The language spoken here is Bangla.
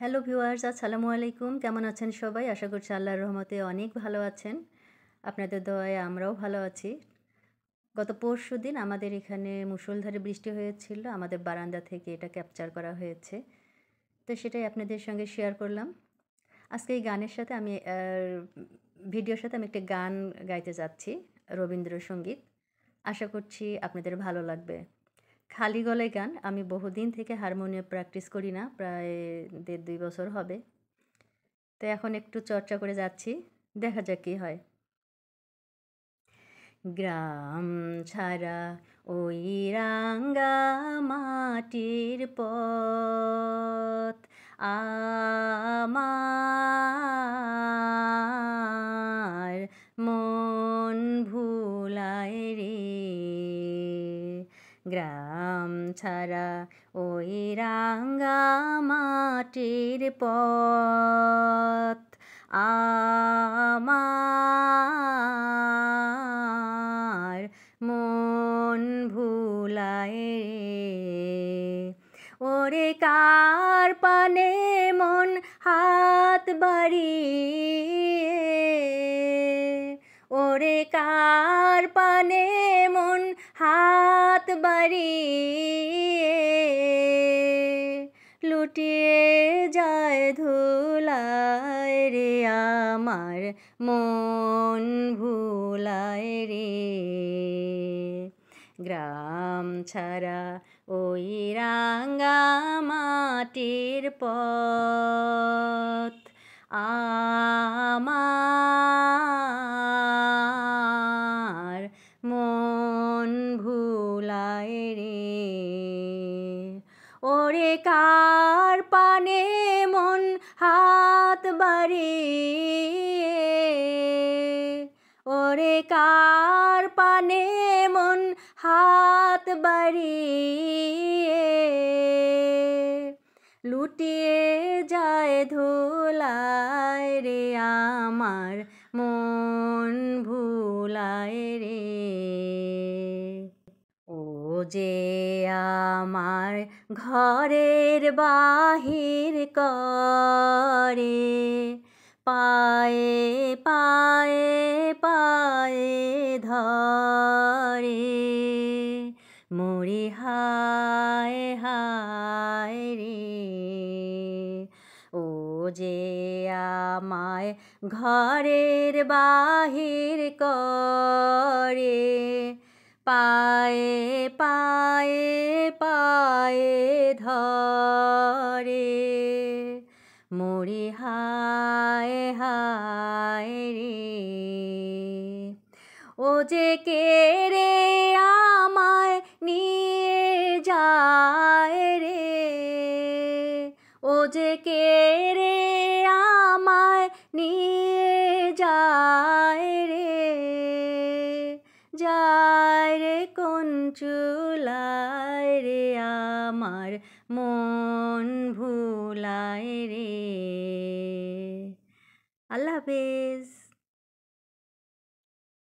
হ্যালো ভিউয়ার্স, আসসালামু আলাইকুম। কেমন আছেন সবাই? আশা করছি আল্লাহর রহমতে অনেক ভালো আছেন। আপনাদের দোয়ায় আমরাও ভালো আছি। গত পরশুদিন আমাদের এখানে মুষলধারে বৃষ্টি হয়েছিল। আমাদের বারান্দা থেকে এটা ক্যাপচার করা হয়েছে। তো সেটাই আপনাদের সঙ্গে শেয়ার করলাম। আজকে এই গানের সাথে ভিডিওর সাথে আমি একটা গান গাইতে যাচ্ছি, রবীন্দ্রসঙ্গীত। আশা করছি আপনাদের ভালো লাগবে। খালি গলায় গান। আমি বহুদিন থেকে হারমোনিয়াম প্র্যাকটিস করি না, প্রায় ১.৫-২ বছর হবে। তো এখন একটু চর্চা করে যাচ্ছি, দেখা যাক কী হয়। গ্রাম ছাড়া ওই রাঙ্গা মাটির পথ আমার মন ভুলায় রে। গ্রাম ছাড়া ওই রাঙ্গা মাটির পথ আমার মন ভুলায় রে। ওরে কার পানে মন হাত বাড়িয়ে, ওরে কার পানে মন হাত বাড়িয়ে লুটিয়ে যায় ধুলায় রে। আমার মন ভুলায় রে। গ্রাম ছাড়া ওই রাঙ্গা মাটির পথ আমার মন ভুলায় রে। ওরে কার পানে মন হাত বাড়িয়ে, ওরে কার পানে মন হাত বাড়িয়ে লুটিয়ে যায় ধুলায় রে। আমার মন ভুলায় রে। ও যে আমার ঘরের বাহির করে, পায়ে পায়ে পায়ে ধরে, মরি হায় হায় রে। ও যে আমায় ঘরের বাহির করে, পায়ে পায়ে পায়ে ধরে, মরি হায় হায় রে। ও যে কেড়ে আমায় নিয়ে যায় রে, ও যে কেড়ে আমায় নিয়ে যায় রে, যায় রে কোন চুলায় রে। আমার মন ভুলায় রে। আল্লাহ হাফেজ।